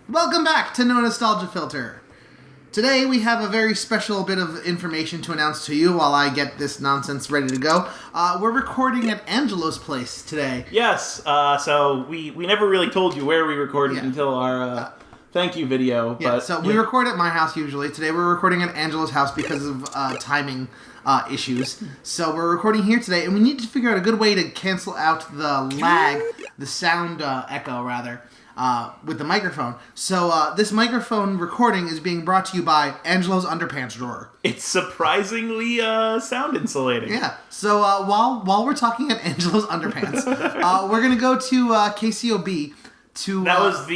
Welcome back to No Nostalgia Filter. Today we have a very special bit of information to announce to you while I get this nonsense ready to go. We're recording at Angelo's place today. Yes, so we never really told you where we recorded until our thank you video. We record at my house usually. Today we're recording at Angelo's house because of timing issues. So we're recording here today, and we need to figure out a good way to cancel out the lag, the sound echo rather. With the microphone. So this microphone recording is being brought to you by Angelo's underpants drawer. It's surprisingly sound insulating. Yeah. So while we're talking at Angelo's underpants, we're gonna go to KCOB to. That was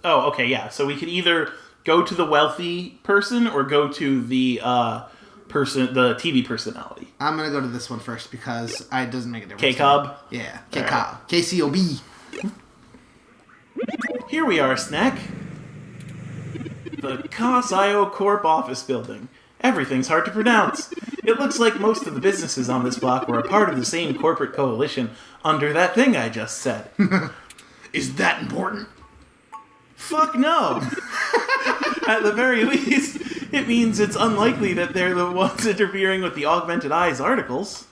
Oh, okay, yeah. So we could either go to the wealthy person or go to the the TV personality. I'm gonna go to this one first because it doesn't make a difference. K-Cobb? Yeah, K-Cobb. Right. KCOB. Here we are, Snack. The Cos.io Corp office building. Everything's hard to pronounce. It looks like most of the businesses on this block were a part of the same corporate coalition under that thing I just said. Is that important? Fuck no. At the very least, it means it's unlikely that they're the ones interfering with the Augmented Eye's articles.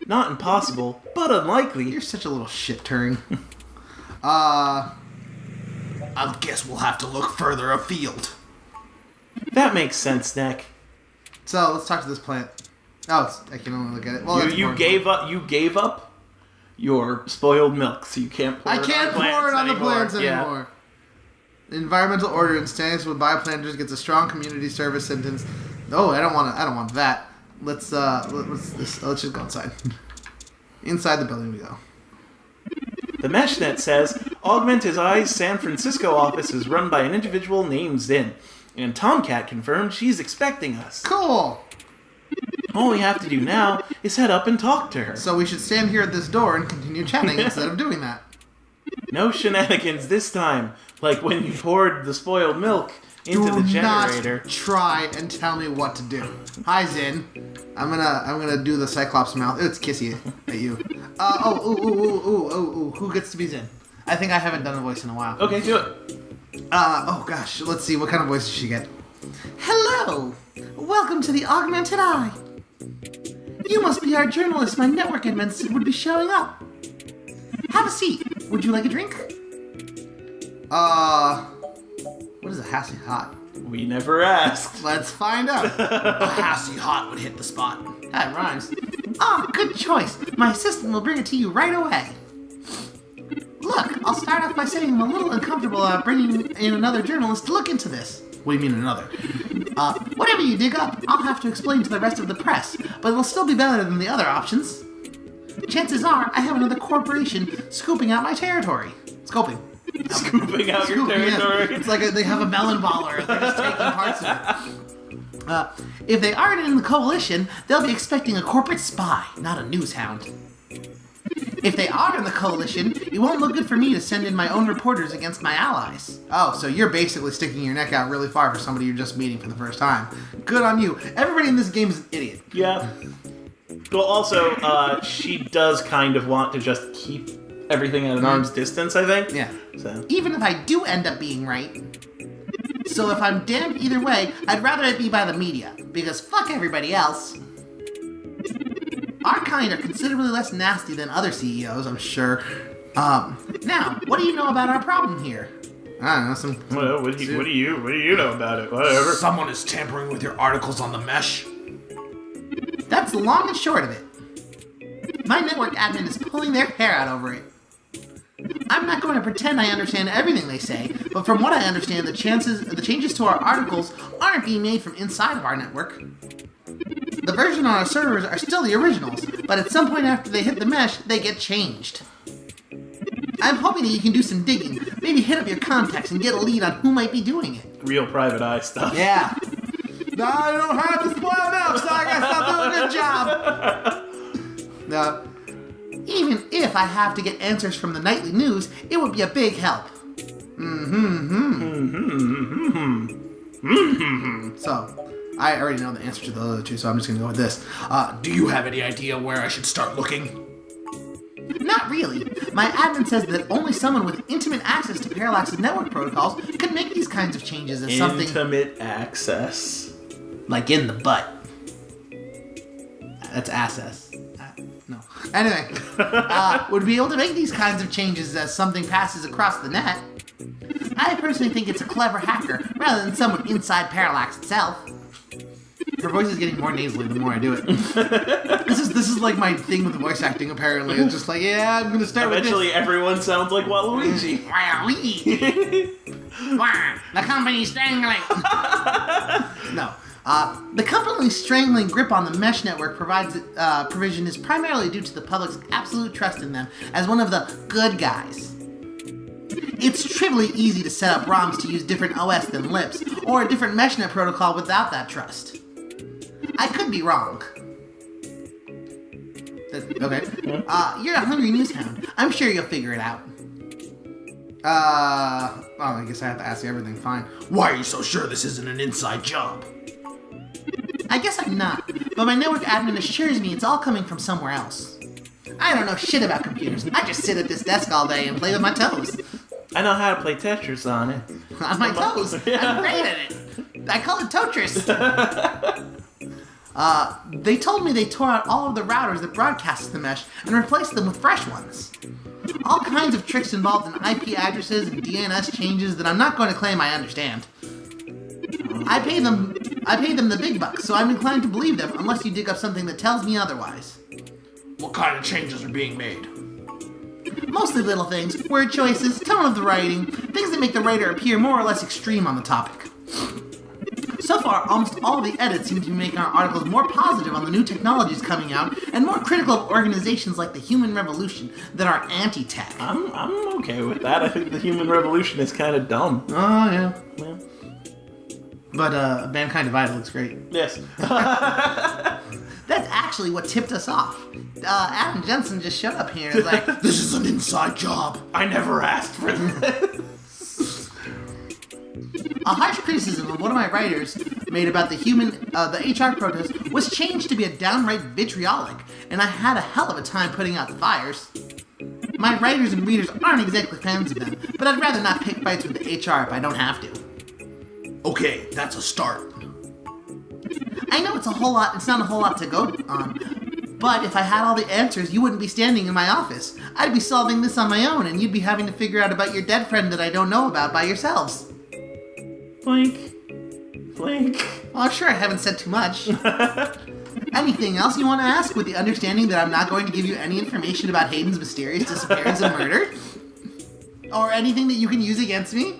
Not impossible, but unlikely. You're such a little shit-turn. I guess we'll have to look further afield. That makes sense, Nick. So, let's talk to this plant. Oh, I can only look at it. Well, you gave up your spoiled milk, so you can't pour it on the plants anymore. I can't pour it on the plants anymore. The environmental order in standards with bioplanters gets a strong community service sentence. Oh, I don't want that. Let's just go inside. Inside the building we go. The MeshNet says Augmented Eye's San Francisco office is run by an individual named Zin, and Tomcat confirmed she's expecting us. Cool. All we have to do now is head up and talk to her. So we should stand here at this door and continue chatting instead of doing that. No shenanigans this time, like when you poured the spoiled milk into the generator. Do not try and tell me what to do. Hi, Zin. I'm gonna do the Cyclops mouth. It's kissy at you. Who gets to be Zin? I think I haven't done a voice in a while. Okay, do it. Oh gosh, let's see, what kind of voice does she get? Hello! Welcome to the Augmented Eye. You must be our journalist my network admin said would be showing up. Have a seat. Would you like a drink? What is a Hassy Hot? We never asked. Let's find out. A Hassy Hot would hit the spot. That rhymes. Good choice. My assistant will bring it to you right away. Look, I'll start off by saying I'm a little uncomfortable bringing in another journalist to look into this. What do you mean another? Whatever you dig up, I'll have to explain to the rest of the press, but it'll still be better than the other options. Chances are I have another corporation scooping out my territory. Scoping. Scooping out your territory? Yeah. It's like they have a melon baller. They're just taking parts of it. If they aren't in the coalition, they'll be expecting a corporate spy, not a news hound. If they are in the coalition, it won't look good for me to send in my own reporters against my allies. Oh, so you're basically sticking your neck out really far for somebody you're just meeting for the first time. Good on you. Everybody in this game is an idiot. Yeah. Well, also, she does kind of want to just keep everything at an arm's distance, I think. Yeah. So. Even if I do end up being right. So if I'm damned either way, I'd rather it be by the media, because fuck everybody else. Our kind are considerably less nasty than other CEOs, I'm sure. Now, what do you know about our problem here? I don't know, Well, what do you know about it? Whatever. Someone is tampering with your articles on the mesh. That's the long and short of it. My network admin is pulling their hair out over it. I'm not going to pretend I understand everything they say, but from what I understand, the changes to our articles aren't being made from inside of our network. The version on our servers are still the originals, but at some point after they hit the mesh, they get changed. I'm hoping that you can do some digging, maybe hit up your contacts and get a lead on who might be doing it. Real private eye stuff. Yeah. I don't have to spoil milk, so I guess I'll do a good job. Now, even if I have to get answers from the nightly news, it would be a big help. So, I already know the answer to the other two, so I'm just going to go with this. Do you have any idea where I should start looking? Not really. My admin says that only someone with intimate access to Parallax's network protocols could make these kinds of changes as something... Intimate access. Like in the butt. That's access. No. Anyway, would be able to make these kinds of changes as something passes across the net. I personally think it's a clever hacker rather than someone inside Parallax itself. Her voice is getting more nasally the more I do it. This is like my thing with voice acting, apparently. It's just like, yeah, I'm gonna start Eventually with this. Everyone sounds like Waluigi. Waluigi! The company's strangling! No. The company's strangling grip on the mesh network provision is primarily due to the public's absolute trust in them as one of the good guys. It's trivially easy to set up ROMs to use different OS than LIPS, or a different meshnet protocol without that trust. I could be wrong. Okay. You're a hungry newshound. I'm sure you'll figure it out. I guess I have to ask you everything. Fine. Why are you so sure this isn't an inside job? I guess I'm not, but my network admin assures me it's all coming from somewhere else. I don't know shit about computers. I just sit at this desk all day and play with my toes. I know how to play Tetris on it. On my toes. I'm great at it. I call it Totris. They told me they tore out all of the routers that broadcast the mesh and replaced them with fresh ones. All kinds of tricks involved in IP addresses and DNS changes that I'm not going to claim I understand. I pay them the big bucks, so I'm inclined to believe them unless you dig up something that tells me otherwise. What kind of changes are being made? Mostly little things, word choices, tone of the writing, things that make the writer appear more or less extreme on the topic. So far, almost all of the edits seem to be making our articles more positive on the new technologies coming out and more critical of organizations like the Human Revolution that are anti-tech. I'm okay with that. I think the Human Revolution is kind of dumb. Oh, yeah. But Mankind Divided looks great. Yes. That's actually what tipped us off. Adam Jensen just showed up here and was like, this is an inside job. I never asked for this. A harsh criticism of one of my writers made about the HR protest was changed to be a downright vitriolic, and I had a hell of a time putting out the fires. My writers and readers aren't exactly fans of them, but I'd rather not pick fights with the HR if I don't have to. Okay, that's a start. I know it's not a whole lot to go on, but if I had all the answers, you wouldn't be standing in my office. I'd be solving this on my own, and you'd be having to figure out about your dead friend that I don't know about by yourselves. Blink. Blink. Well, I'm sure I haven't said too much. Anything else you want to ask with the understanding that I'm not going to give you any information about Hayden's mysterious disappearance and murder? Or anything that you can use against me?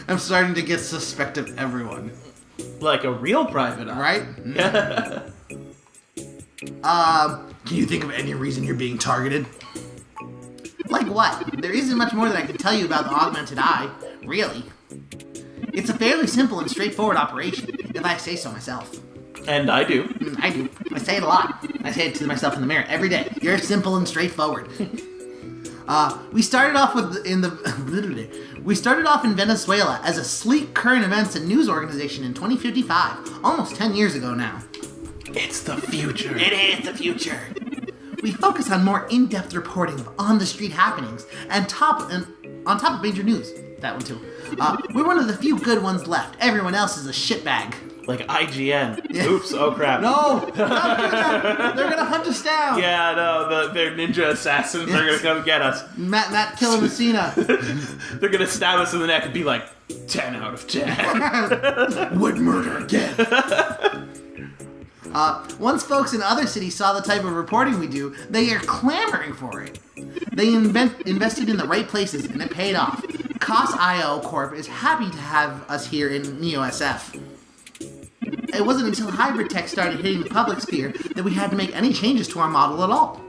I'm starting to get suspect of everyone. Like a real private eye. Right? Can you think of any reason you're being targeted? Like what? There isn't much more that I can tell you about the Augmented Eye, really. It's a fairly simple and straightforward operation, if I say so myself. And I do. I do. I say it a lot. I say it to myself in the mirror every day. You're simple and straightforward. We started off in Venezuela as a sleek current events and news organization in 2055, almost 10 years ago now. It's the future. It is the future. We focus on more in-depth reporting of on-the-street happenings on top of major news. That one too. We're one of the few good ones left. Everyone else is a shitbag. Like IGN. Yeah. Oops, oh crap. No! Don't do that! They're gonna hunt us down! Yeah, no, they're ninja assassins. They're gonna come get us. Matt killing Messina. They're gonna stab us in the neck and be like, 10 out of 10. Would murder again. Once folks in other cities saw the type of reporting we do, they are clamoring for it. They invested in the right places, and it paid off. COS.io Corp is happy to have us here in NeoSF. It wasn't until hybrid tech started hitting the public sphere that we had to make any changes to our model at all.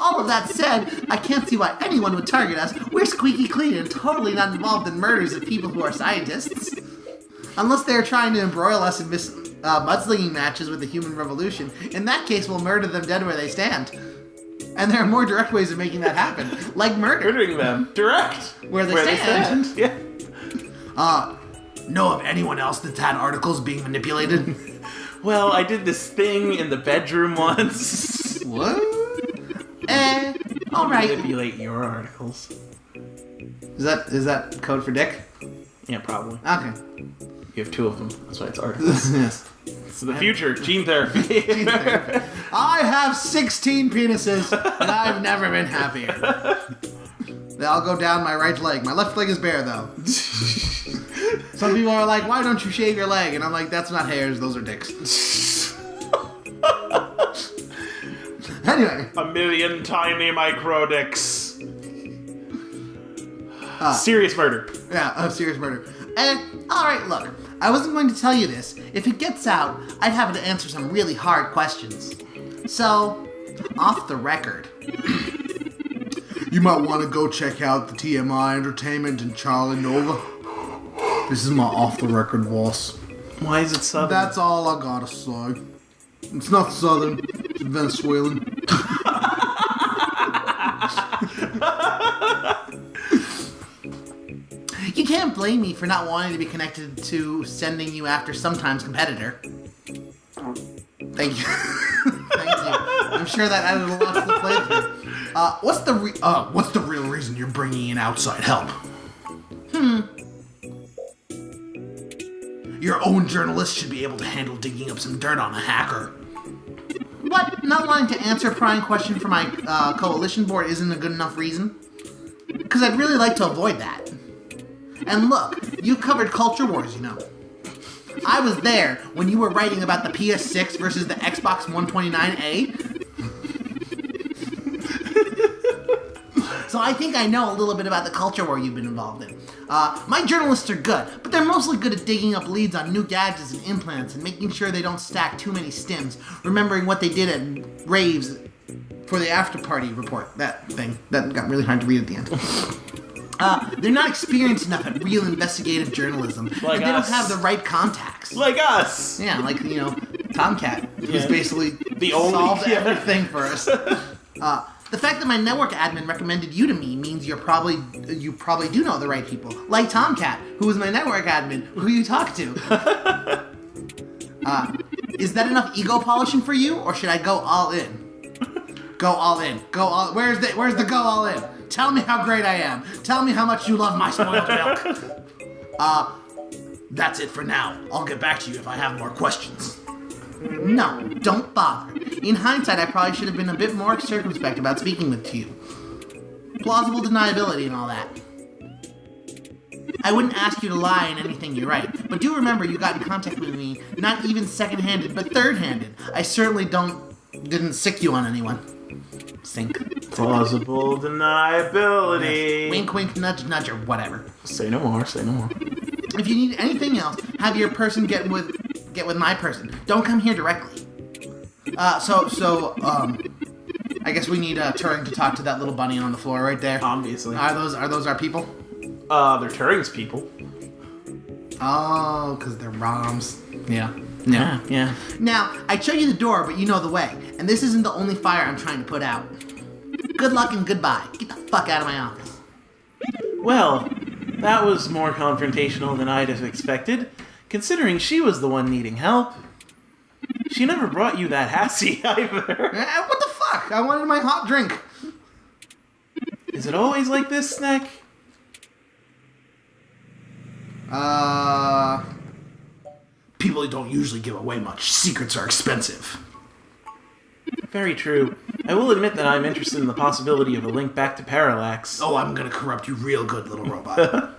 All of that said, I can't see why anyone would target us. We're squeaky clean and totally not involved in murders of people who are scientists. Unless they're trying to embroil us in mudslinging matches with the Human Revolution. In that case, we'll murder them dead where they stand. And there are more direct ways of making that happen, like murder. Murdering them. Direct. Where they stand. Yeah. Know of anyone else that's had articles being manipulated? Well, I did this thing in the bedroom once. What? Alright. Manipulate your articles. Is that code for dick? Yeah, probably. Okay. You have 2 of them. That's why it's articles. Yes. It's the future. Gene therapy. Gene therapy. I have 16 penises, and I've never been happier. They all go down my right leg. My left leg is bare, though. Some people are like, why don't you shave your leg? And I'm like, that's not hairs, those are dicks. Anyway. 1,000,000 tiny micro dicks. Serious murder. Yeah, serious murder. And, alright, look. I wasn't going to tell you this. If it gets out, I'd have to answer some really hard questions. So, off the record. You might want to go check out the TMI Entertainment in Charlie Nova. This is my off-the-record voice. Why is it southern? That's all I gotta say. It's not southern. It's Venezuelan. You can't blame me for not wanting to be connected to sending you after sometimes competitor. Thank you. Thank you. I'm sure that added a lot to the playthrough. What's the real reason you're bringing in outside help? Your own journalist should be able to handle digging up some dirt on a hacker. What? Not wanting to answer a prying question for my coalition board isn't a good enough reason? Because I'd really like to avoid that. And look, you've covered culture wars, you know. I was there when you were writing about the PS6 versus the Xbox 129A. So I think I know a little bit about the culture war you've been involved in. My journalists are good, but they're mostly good at digging up leads on new gadgets and implants and making sure they don't stack too many stims, remembering what they did at raves for the after party report, that thing. That got really hard to read at the end. They're not experienced enough at real investigative journalism. Like and they don't have the right contacts. Like us! Yeah, like, you know, Tomcat, who's basically the only solved everything for us. The fact that my network admin recommended you to me means you probably do know the right people. Like Tomcat, who was my network admin, who you talk to. Is that enough ego polishing for you, or should I go all in? Go all in. Go all. Where's the go all in? Tell me how great I am. Tell me how much you love my spoiled milk. That's it for now. I'll get back to you if I have more questions. No, don't bother. In hindsight, I probably should have been a bit more circumspect about speaking with you. Plausible deniability and all that. I wouldn't ask you to lie in anything you write, but do remember you got in contact with me, not even second-handed, but third-handed. I certainly didn't sick you on anyone. Sink. Plausible deniability. Yes. Wink, wink, nudge, nudge, or whatever. Say no more, say no more. If you need anything else, have your person get with my person. Don't come here directly. I guess we need Turing to talk to that little bunny on the floor right there. Obviously. Are those our people? They're Turing's people. Oh, because they're ROMs. Yeah. No. Yeah. Now, I'd show you the door, but you know the way. And this isn't the only fire I'm trying to put out. Good luck and goodbye. Get the fuck out of my office. Well, that was more confrontational than I'd have expected, considering she was the one needing help. She never brought you that Hassie either. What the fuck? I wanted my hot drink. Is it always like this, Snack? People don't usually give away much. Secrets are expensive. Very true. I will admit that I'm interested in the possibility of a link back to Parallax. Oh, I'm gonna corrupt you real good, little robot.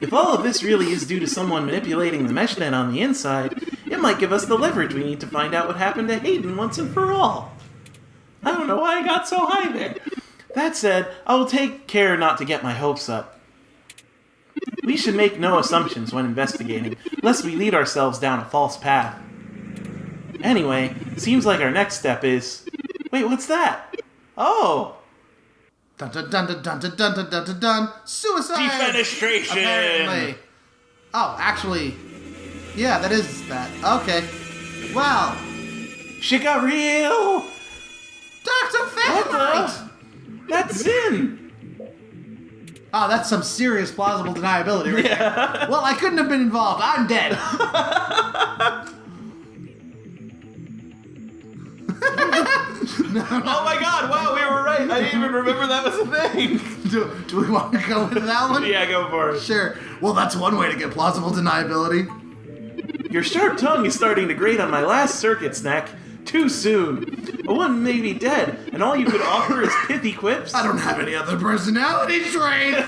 If all of this really is due to someone manipulating the mesh net on the inside, it might give us the leverage we need to find out what happened to Hayden once and for all. I don't know why I got so high there. That said, I will take care not to get my hopes up. We should make no assumptions when investigating, lest we lead ourselves down a false path. Anyway, seems like our next step is... Wait, what's that? Oh! Dun dun dun dun dun dun dun dun dun dun. Suicide! Defenestration! Apparently. Oh, actually... Yeah, that is that. Okay. Well... Shit got real! Dr. Fahrenheit! That's Zin! Oh, that's some serious plausible deniability right there. Well, I couldn't have been involved. I'm dead. Oh my god, wow, we were right. I didn't even remember that was a thing. Do we want to go into that one? Yeah, go for it. Sure. Well, that's one way to get plausible deniability. Your sharp tongue is starting to grate on my last circuit, Snack. Too soon. A one may be dead, and all you could offer is pithy quips? I don't have any other personality traits.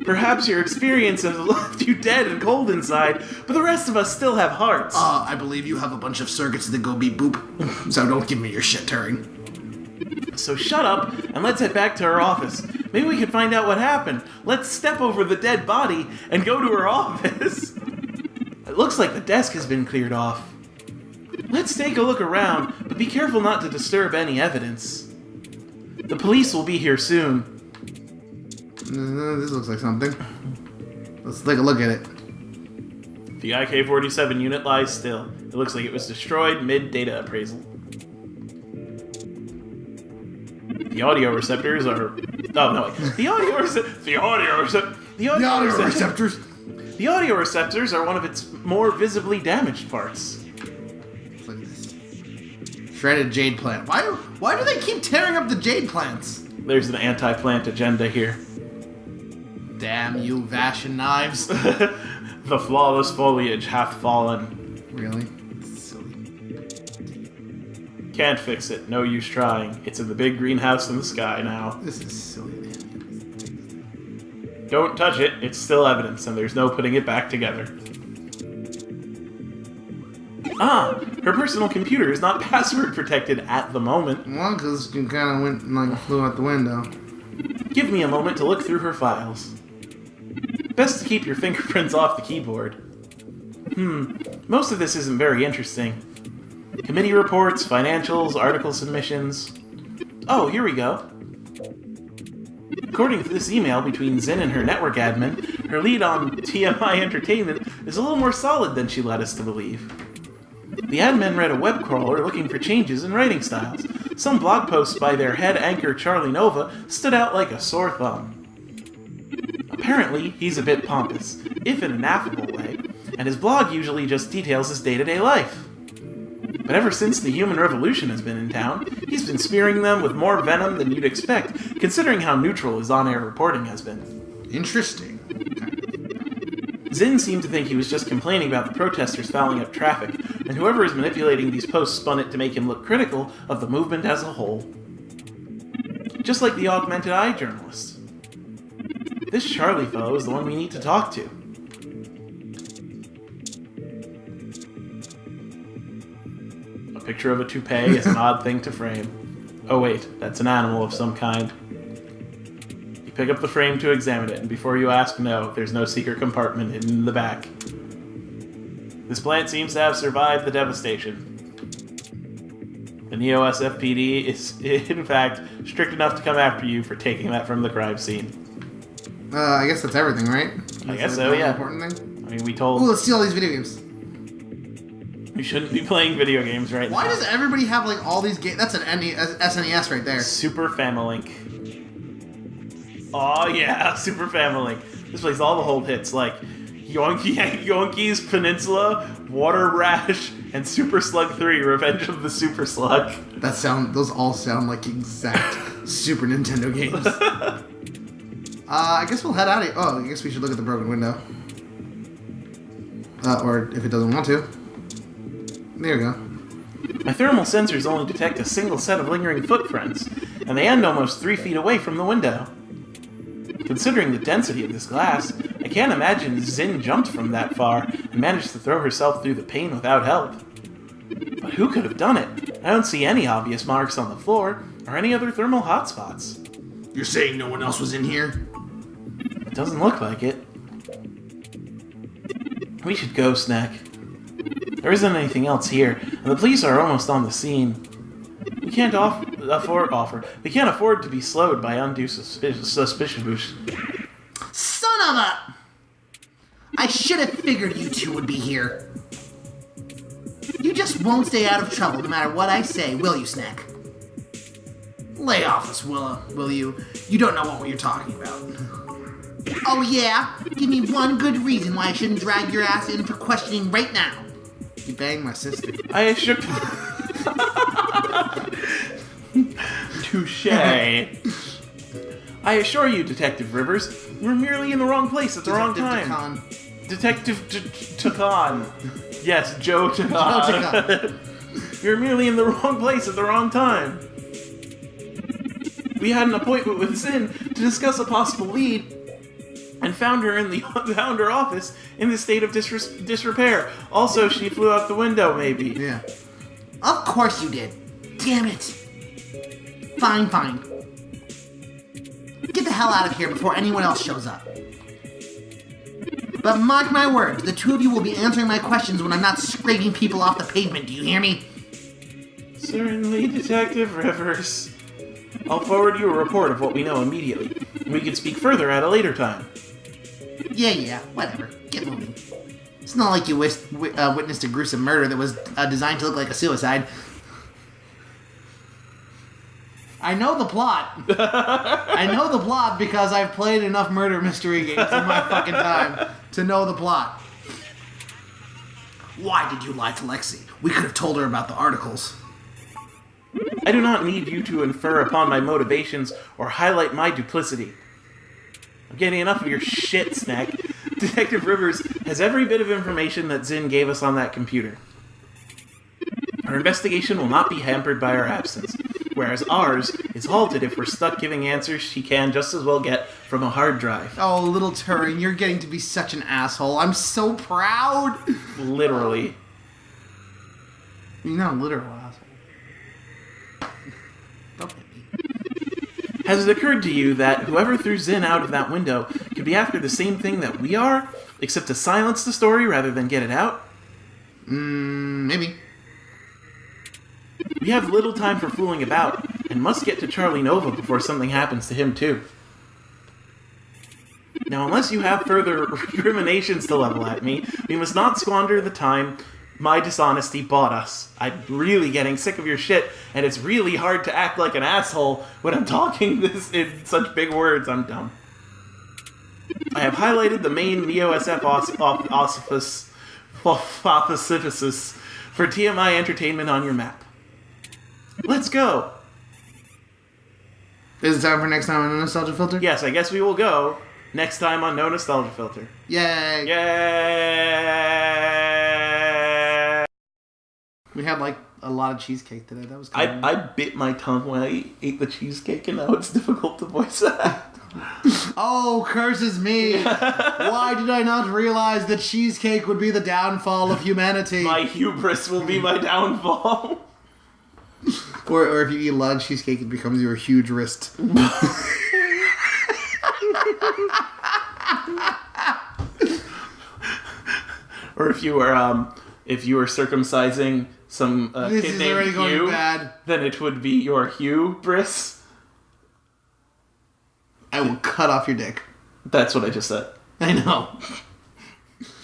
Perhaps your experience has left you dead and cold inside, but the rest of us still have hearts. I believe you have a bunch of circuits that go beep boop, so don't give me your shit turn. So shut up, and let's head back to her office. Maybe we can find out what happened. Let's step over the dead body and go to her office. It looks like the desk has been cleared off. Let's take a look around, but be careful not to disturb any evidence. The police will be here soon. This looks like something. Let's take a look at it. The IK-47 unit lies still. It looks like it was destroyed mid-data appraisal. The audio receptors are... Oh, no, wait. The audio receptors are one of its more visibly damaged parts. Look at this. Shredded jade plant. Why do they keep tearing up the jade plants? There's an anti-plant agenda here. Damn you, Vashin knives. The flawless foliage hath fallen. Really? Silly. Can't fix it. No use trying. It's in the big greenhouse in the sky now. This is silly. Don't touch it. It's still evidence, and there's no putting it back together. Ah, her personal computer is not password protected at the moment. Well, because you kind of went and flew out the window. Give me a moment to look through her files. Best to keep your fingerprints off the keyboard. Most of this isn't very interesting. Committee reports, financials, article submissions. Oh, here we go. According to this email between Zin and her network admin, her lead on TMI Entertainment is a little more solid than she led us to believe. The admin read a web crawler looking for changes in writing styles. Some blog posts by their head anchor Charlie Nova stood out like a sore thumb. Apparently, he's a bit pompous, if in an affable way, and his blog usually just details his day-to-day life. But ever since the human revolution has been in town, he's been spearing them with more venom than you'd expect, considering how neutral his on-air reporting has been. Interesting. Zin seemed to think he was just complaining about the protesters fouling up traffic, and whoever is manipulating these posts spun it to make him look critical of the movement as a whole. Just like the Augmented Eye journalist. This Charlie fellow is the one we need to talk to. A picture of a toupee is an odd thing to frame. Oh wait, that's an animal of some kind. You pick up the frame to examine it, and before you ask, no, there's no secret compartment hidden in the back. This plant seems to have survived the devastation. The Neo-SFPD is, in fact, strict enough to come after you for taking that from the crime scene. I guess that's everything, right? I guess so, yeah. Important thing? I mean, we told... Ooh, let's steal all these video games. We shouldn't be playing video games right now. Why does everybody have, all these games? That's an SNES right there. Super Familink. Oh yeah, Super Familink. This plays all the old hits like Yonkey's Peninsula, Water Rash, and Super Slug 3, Revenge of the Super Slug. Those all sound like exact Super Nintendo games. I guess we'll head out of here. Oh, I guess we should look at the broken window. Or if it doesn't want to. There we go. My thermal sensors only detect a single set of lingering footprints, and they end almost 3 feet away from the window. Considering the density of this glass, I can't imagine Zin jumped from that far and managed to throw herself through the pane without help. But who could have done it? I don't see any obvious marks on the floor, or any other thermal hotspots. You're saying no one else was in here? It doesn't look like it. We should go, Snack. There isn't anything else here, and the police are almost on the scene. We can't We can't afford to be slowed by undue suspicion. Son of a... I should have figured you two would be here. You just won't stay out of trouble no matter what I say, will you, Snack? Lay off us, will you? You don't know what you're talking about. Oh yeah? Give me one good reason why I shouldn't drag your ass in for questioning right now. You banged my sister. I should... Touche. I assure you, Detective Rivers, you're merely in the wrong place at the wrong time. Detective Takan. Yes, Joe Takan. You're merely in the wrong place at the wrong time. We had an appointment with Zin to discuss a possible lead, and found her office in the state of disrepair. Also, she flew out the window, maybe. Yeah. Of course you did. Damn it. Fine. Get the hell out of here before anyone else shows up. But mark my words, the two of you will be answering my questions when I'm not scraping people off the pavement, do you hear me? Certainly, Detective Rivers. I'll forward you a report of what we know immediately. We can speak further at a later time. Yeah, whatever. Get moving. It's not like you witnessed a gruesome murder that was designed to look like a suicide. I know the plot. I know the plot because I've played enough murder mystery games in my fucking time to know the plot. Why did you lie to Lexi? We could have told her about the articles. I do not need you to infer upon my motivations or highlight my duplicity. I'm getting enough of your shit, Snack. Detective Rivers has every bit of information that Zin gave us on that computer. Our investigation will not be hampered by our absence, whereas ours is halted if we're stuck giving answers she can just as well get from a hard drive. Oh, little Turing, you're getting to be such an asshole. I'm so proud. Literally. You're not a literal asshole. Don't hit me. Has it occurred to you that whoever threw Zin out of that window could be after the same thing that we are, except to silence the story rather than get it out? Maybe. We have little time for fooling about, and must get to Charlie Nova before something happens to him too. Now, unless you have further recriminations to level at me, we must not squander the time my dishonesty bought us. I'm really getting sick of your shit, and it's really hard to act like an asshole when I'm talking this in such big words. I'm dumb. I have highlighted the main Neo-SF hypothesis for TMI Entertainment on your map. Let's go! Is it time for next time on No Nostalgia Filter? Yes, I guess we will go next time on No Nostalgia Filter. Yay! Yay! We had like a lot of cheesecake today. That was kind I bit my tongue when I ate the cheesecake, and now it's difficult to voice that. Oh, curses me! Why did I not realize that cheesecake would be the downfall of humanity? My hubris will be my downfall. Or if you eat a lot of cheesecake, it becomes your huge wrist. Or if you were circumcising some kid named Hugh, then it would be your hubris. I will cut off your dick. That's what I just said. I know.